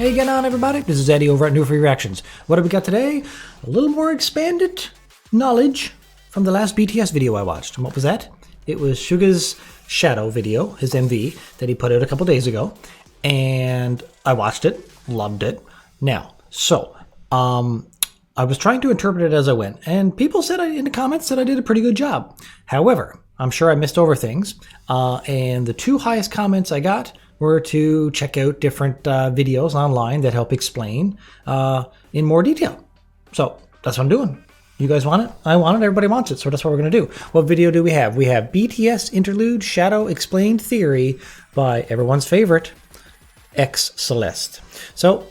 Hey, you getting on, everybody? This is Eddie over at New Free Reactions. What have we got today? A little more expanded knowledge from the last BTS video I watched. And what was that? It was Suga's Shadow video, his MV, that he put out a couple days ago. And I watched it, loved it. Now, I was trying to interpret it as I went, and people said in the comments that I did a pretty good job. However, I'm sure I missed over things, and the two highest comments I got were to check out different videos online that help explain in more detail. So that's what I'm doing. You guys want it? I want it. Everybody wants it. So that's what we're going to do. What video do we have? We have BTS Interlude Shadow Explained Theory by everyone's favorite, xCeleste. So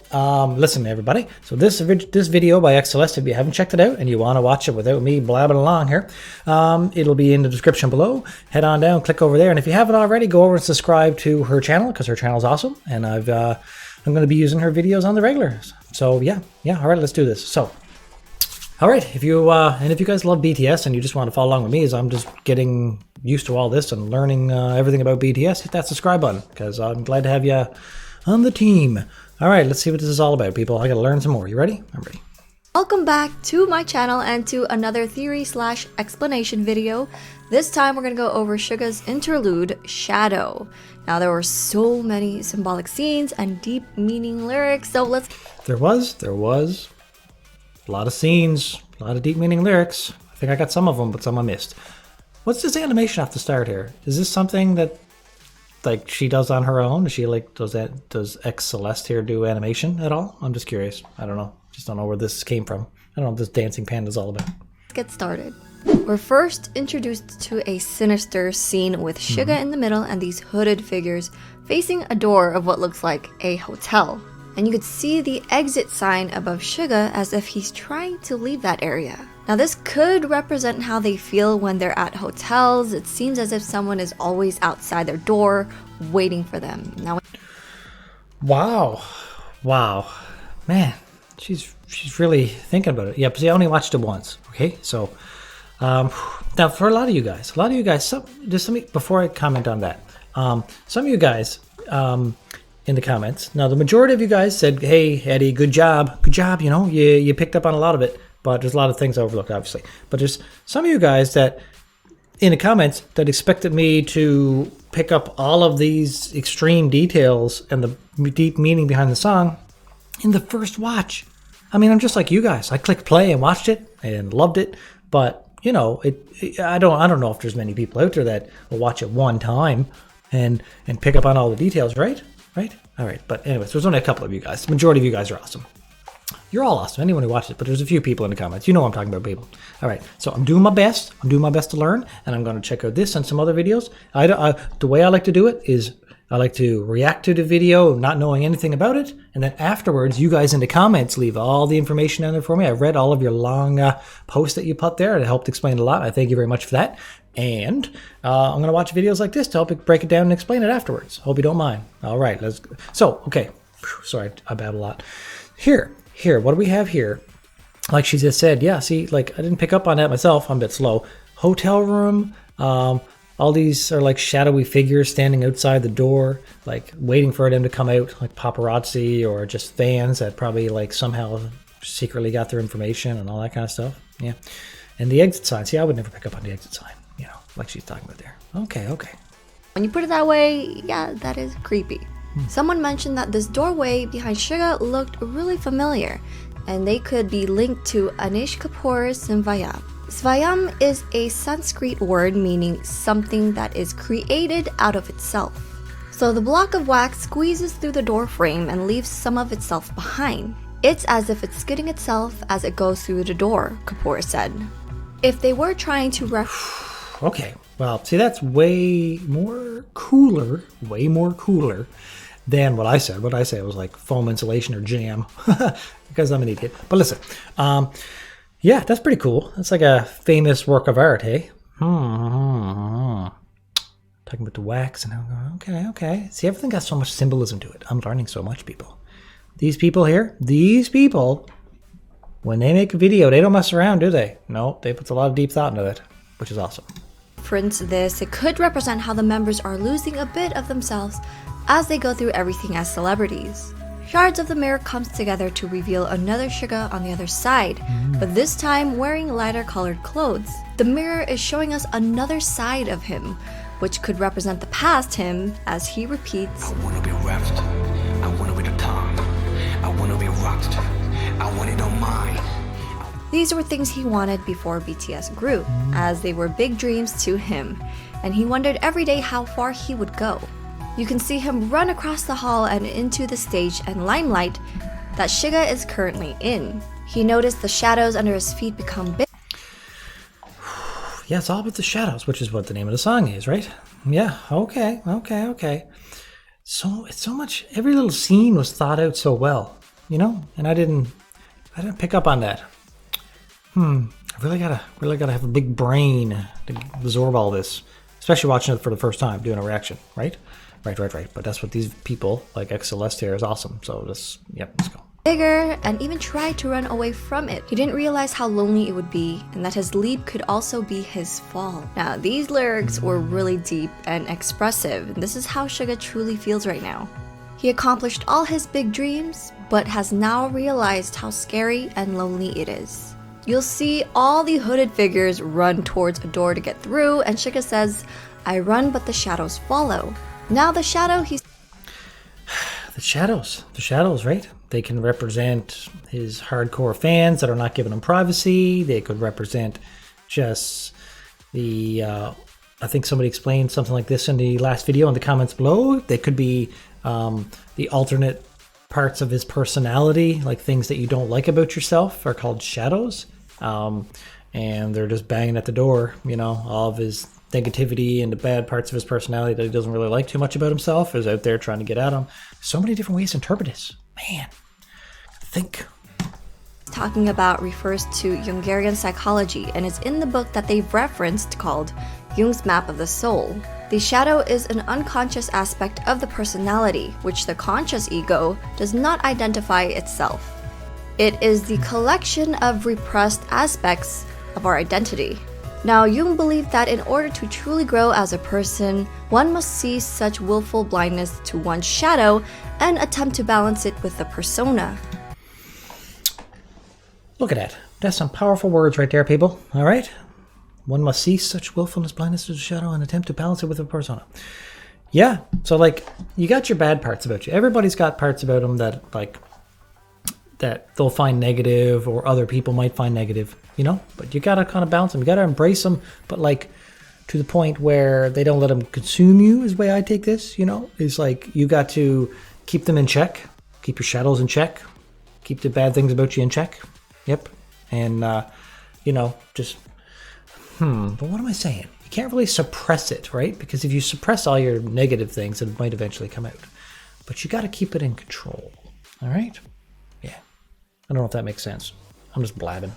listen, everybody. So this video by xCeleste, if you haven't checked it out and you want to watch it without me blabbing along here, it'll be in the description below. Head on down, click over there, and if you haven't already, go over and subscribe to her channel because her channel is awesome, and I'm going to be using her videos on the regular. So yeah. All right, let's do this. So. All right, if you guys love BTS and you just want to follow along with me as I'm just getting used to all this and learning everything about BTS, hit that subscribe button because I'm glad to have you on the team. All right, let's see what this is all about, people. I got to learn some more. You ready? I'm ready. Welcome back to my channel and to another theory/explanation video. This time we're going to go over Suga's Interlude, Shadow. Now there were so many symbolic scenes and deep meaning lyrics, so let's... There was a lot of scenes, a lot of deep meaning lyrics. I think I got some of them, but some I missed. What's this animation off the start here? Is this something that like she does on her own? Does she does xCeleste here do animation at all? I'm just curious. I don't know. Just don't know where this came from. I don't know what this dancing panda's all about. Let's get started. We're first introduced to a sinister scene with Suga in the middle and these hooded figures facing a door of what looks like a hotel. And you could see the exit sign above Suga as if he's trying to leave that area. Now this could represent how they feel when they're at hotels. It seems as if someone is always outside their door waiting for them. Now, wow, man, she's really thinking about it. Yep, see, I only watched it once. Okay, so now for a lot of you guys, just let me, before I comment on that, some of you guys, in the comments. Now, the majority of you guys said, hey, Eddie, good job. You know, you picked up on a lot of it, but there's a lot of things I overlooked, obviously. But there's some of you guys that, in the comments, that expected me to pick up all of these extreme details and the deep meaning behind the song in the first watch. I mean, I'm just like you guys. I clicked play and watched it and loved it, but, you know, I don't know if there's many people out there that will watch it one time and pick up on all the details, right? Right? All right. But anyways, there's only a couple of you guys. The majority of you guys are awesome. You're all awesome. Anyone who watched it, but there's a few people in the comments. You know what I'm talking about, people. All right. So I'm doing my best. I'm doing my best to learn, and I'm going to check out this and some other videos. The way I like to do it is I like to react to the video, not knowing anything about it, and then afterwards, you guys in the comments leave all the information in there for me. I've read all of your long posts that you put there. It helped explain a lot. I thank you very much for that. And I'm going to watch videos like this to help break it down and explain it afterwards. Hope you don't mind. All right, let's go. So, okay. Sorry, I babble a lot. Here, what do we have here? Like she just said, yeah, see, like I didn't pick up on that myself. I'm a bit slow. Hotel room. All these are like shadowy figures standing outside the door, like waiting for them to come out, like paparazzi or just fans that probably like somehow secretly got their information and all that kind of stuff. Yeah. And the exit sign. See, I would never pick up on the exit sign. You know, like she's talking about there. Okay. when you put it that way, yeah, that is creepy. Someone mentioned that this doorway behind Suga looked really familiar, and they could be linked to Anish Kapoor's Svayam. Svayam is a Sanskrit word meaning something that is created out of itself. So the block of wax squeezes through the door frame and leaves some of itself behind. It's as if it's skidding itself as it goes through the door, Kapoor said. If they were trying to Okay, well, see, that's way more cooler than what I said. What I said was like foam insulation or jam, because I'm an idiot. But listen, yeah, that's pretty cool. That's like a famous work of art, hey? Talking about the wax and I'm going, okay. See, everything got so much symbolism to it. I'm learning so much, people. These people here, when they make a video, they don't mess around, do they? No, they put a lot of deep thought into it, which is awesome. reference this, it could represent how the members are losing a bit of themselves as they go through everything as celebrities. Shards of the mirror comes together to reveal another Suga on the other side, but this time wearing lighter colored clothes. The mirror is showing us another side of him, which could represent the past him as he repeats, I wanna be rapped, I wanna be the top, I wanna be rocked, I want it on mine. These were things he wanted before BTS grew, as they were big dreams to him, and he wondered every day how far he would go. You can see him run across the hall and into the stage and limelight that Suga is currently in. He noticed the shadows under his feet become big. Yeah, it's all about the shadows, which is what the name of the song is, right? Yeah, okay. So it's so much, every little scene was thought out so well, you know? And I didn't pick up on that. I really gotta have a big brain to absorb all this, especially watching it for the first time, doing a reaction, right? Right. But that's what these people, like xCeleste here, is awesome. So let's go. Bigger and even tried to run away from it. He didn't realize how lonely it would be and that his leap could also be his fall. Now, these lyrics were really deep and expressive, and this is how Suga truly feels right now. He accomplished all his big dreams, but has now realized how scary and lonely it is. You'll see all the hooded figures run towards a door to get through, and Suga says, I run but the shadows follow. Now the shadow he's... The shadows, right? They can represent his hardcore fans that are not giving him privacy. They could represent just the... I think somebody explained something like this in the last video in the comments below. They could be the alternate parts of his personality, like things that you don't like about yourself are called shadows. And they're just banging at the door, you know, all of his negativity and the bad parts of his personality that he doesn't really like too much about himself is out there trying to get at him. So many different ways to interpret this. Man, think. Talking about refers to Jungarian psychology and is in the book that they've referenced called Jung's Map of the Soul. The shadow is an unconscious aspect of the personality, which the conscious ego does not identify itself. It is the collection of repressed aspects of our identity. Now, Jung believed that in order to truly grow as a person, one must see such willful blindness to one's shadow and attempt to balance it with the persona. Look at that. That's some powerful words right there, people. All right? One must see such willfulness, blindness to the shadow and attempt to balance it with a persona. Yeah. So, like, you got your bad parts about you. Everybody's got parts about them that, like, that they'll find negative or other people might find negative, you know? But you got to kind of balance them. You got to embrace them, but, like, to the point where they don't let them consume you is the way I take this, you know? Is like you got to keep them in check. Keep your shadows in check. Keep the bad things about you in check. Yep. And, you know, just... but what am I saying? You can't really suppress it, right? Because if you suppress all your negative things, it might eventually come out. But you got to keep it in control. All right? Yeah. I don't know if that makes sense. I'm just blabbing.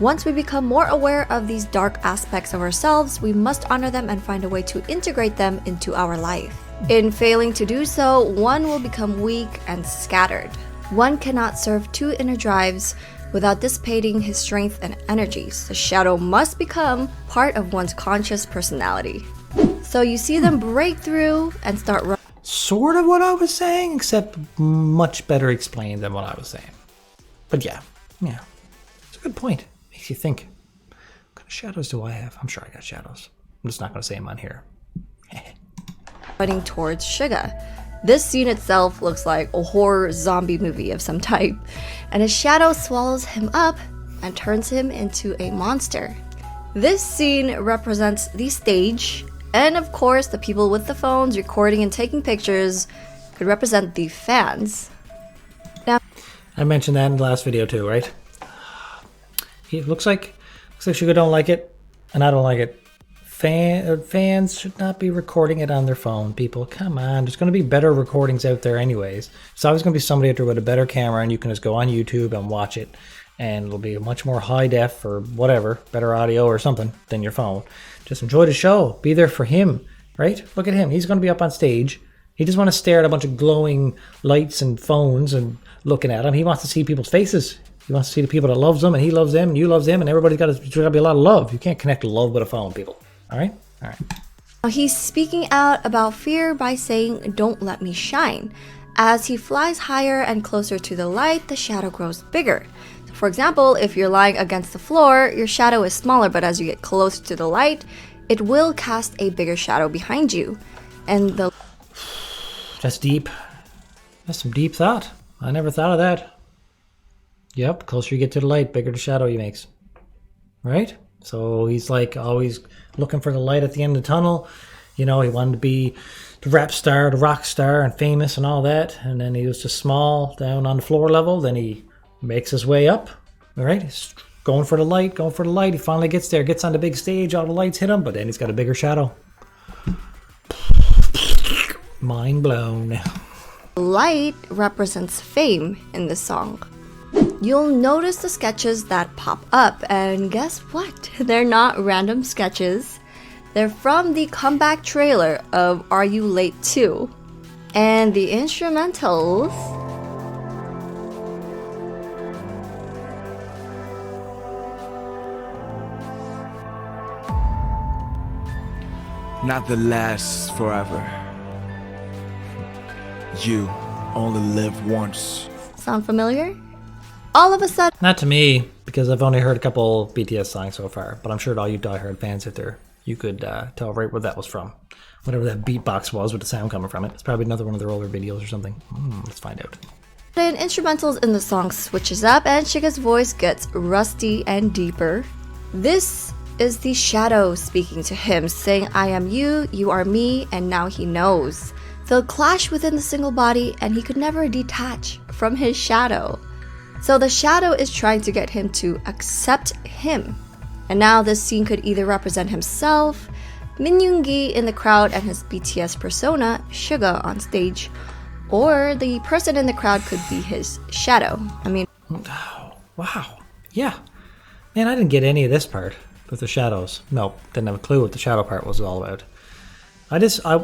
Once we become more aware of these dark aspects of ourselves, we must honor them and find a way to integrate them into our life. In failing to do so, one will become weak and scattered. One cannot serve two inner drives without dissipating his strength and energies. The shadow must become part of one's conscious personality. So you see them break through and start running. Sort of what I was saying, except much better explained than what I was saying. But yeah. It's a good point. Makes you think. What kind of shadows do I have? I'm sure I got shadows. I'm just not going to say them on here. Running towards Suga. This scene itself looks like a horror zombie movie of some type, and his shadow swallows him up and turns him into a monster. This scene represents the stage, and of course the people with the phones recording and taking pictures could represent the fans. Now, I mentioned that in the last video too, right? It looks like Suga don't like it, and I don't like it. Fans should not be recording it on their phone, people. Come on, there's going to be better recordings out there anyways. There's always going to be somebody out there with a better camera, and you can just go on YouTube and watch it, and it'll be much more high def or whatever, better audio or something than your phone. Just enjoy the show. Be there for him, right? Look at him. He's going to be up on stage. He just want to stare at a bunch of glowing lights and phones and looking at him. He wants to see people's faces. He wants to see the people that loves them, and he loves them, and you loves them, and everybody's got to be a lot of love. You can't connect love with a phone, people. All right. He's speaking out about fear by saying, "Don't let me shine," As he flies higher and closer to the light, the shadow grows bigger. For example, if you're lying against the floor, your shadow is smaller, but as you get closer to the light, it will cast a bigger shadow behind you. And the... That's deep. That's some deep thought. I never thought of that. Yep, closer you get to the light, bigger the shadow he makes. Right? So he's like always looking for the light at the end of the tunnel. You know, he wanted to be the rap star, the rock star, and famous and all that. And then he was just small down on the floor level. Then he makes his way up. All right? He's going for the light, going for the light. He finally gets there, gets on the big stage. All the lights hit him, but then he's got a bigger shadow. Mind blown. light represents fame in this song. You'll notice the sketches that pop up, and guess what? They're not random sketches. They're from the comeback trailer of Are You Late Too? And the instrumentals not the last forever. You only live once. sound familiar? All of a sudden, Not to me, because I've only heard a couple BTS songs so far, but I'm sure to all you diehard fans out there, you could tell right where that was from. Whatever that beatbox was with the sound coming from it. It's probably another one of their older videos or something. Let's find out. the instrumentals in the song switches up and Suga's voice gets rusty and deeper. This is the shadow speaking to him, saying, I am you, you are me, and now he knows. They'll clash within the single body and he could never detach from his shadow. So the shadow is trying to get him to accept him. And now this scene could either represent himself, Min Yoongi in the crowd and his BTS persona, Suga on stage, or the person in the crowd could be his shadow. I mean, Wow. Yeah. Man, I didn't get any of this part with the shadows. Nope. Didn't have a clue what the shadow part was all about.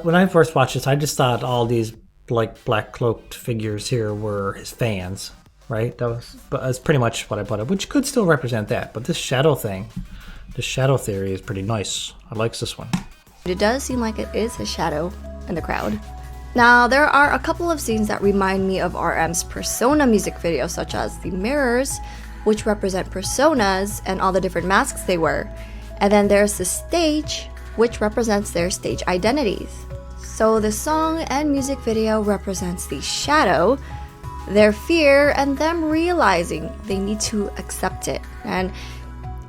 When I first watched this, I just thought all these like black cloaked figures here were his fans, right? That's pretty much what I put up, which could still represent that. But this shadow thing, this shadow theory is pretty nice. I like this one. it does seem like it is a shadow in the crowd. Now, there are a couple of scenes that remind me of RM's Persona music video, such as the mirrors, which represent personas and all the different masks they wear. And then there's the stage, which represents their stage identities. So the song and music video represents the shadow, their fear, and them realizing they need to accept it. And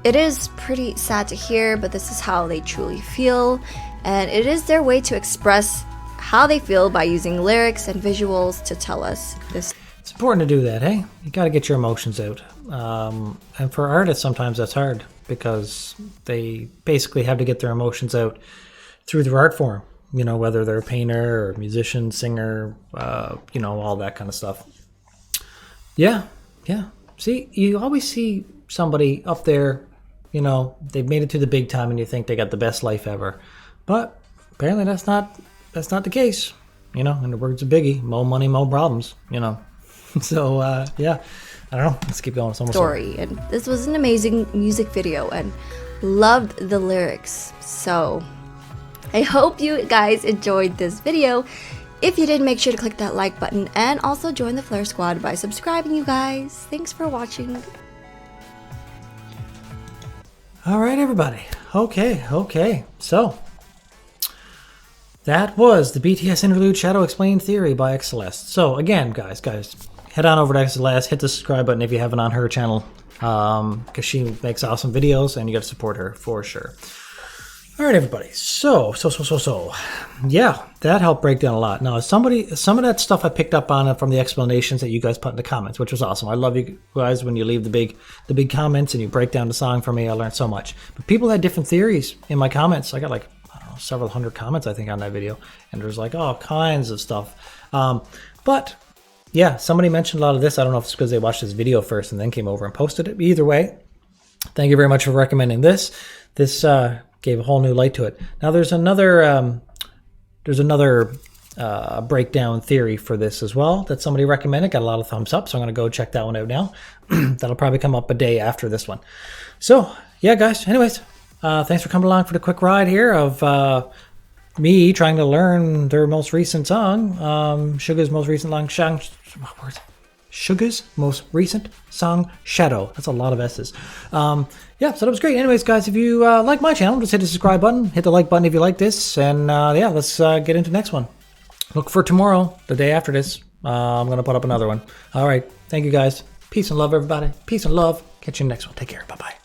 it is pretty sad to hear, but this is how they truly feel. And it is their way to express how they feel by using lyrics and visuals to tell us this. It's important to do that, hey? You got to get your emotions out. And for artists, sometimes that's hard because they basically have to get their emotions out through their art form. You know, whether they're a painter or musician, singer, all that kind of stuff. Yeah. See, you always see somebody up there, they've made it to the big time and you think they got the best life ever. But apparently that's not the case. In the words of Biggie, more money, more problems, So, yeah, I don't know. Let's keep going. It's almost Story. And this was an amazing music video and loved the lyrics. So I hope you guys enjoyed this video. If you did, make sure to click that like button and also join the Flare Squad by subscribing, you guys. Thanks for watching. All right, everybody. Okay. So, that was the BTS Interlude Shadow Explained Theory by xCeleste. So, again, guys, head on over to xCeleste, hit the subscribe button if you haven't on her channel, because she makes awesome videos and you got to support her for sure. All right, everybody. So, yeah, that helped break down a lot. Now, some of that stuff I picked up on from the explanations that you guys put in the comments, which was awesome. I love you guys when you leave the big comments and you break down the song for me. I learned so much. But people had different theories in my comments. I got several hundred comments, I think, on that video, and there's all kinds of stuff. But yeah, somebody mentioned a lot of this. I don't know if it's because they watched this video first and then came over and posted it. Either way, thank you very much for recommending this. This gave a whole new light to it. Now there's another breakdown theory for this as well that somebody recommended. Got a lot of thumbs up, so I'm going to go check that one out now. That'll probably come up a day after this one. So yeah, guys. Anyways, thanks for coming along for the quick ride here of me trying to learn their most recent song, Suga's most recent song, Suga's most recent song, Shadow. That's a lot of S's. Yeah, so that was great. Anyways, guys, if you like my channel, just hit the subscribe button, hit the like button if you like this, and yeah, let's get into the next one. Look for tomorrow, the day after this. I'm going to put up another one. All right. Thank you, guys. Peace and love, everybody. Peace and love. Catch you in the next one. Take care. Bye-bye.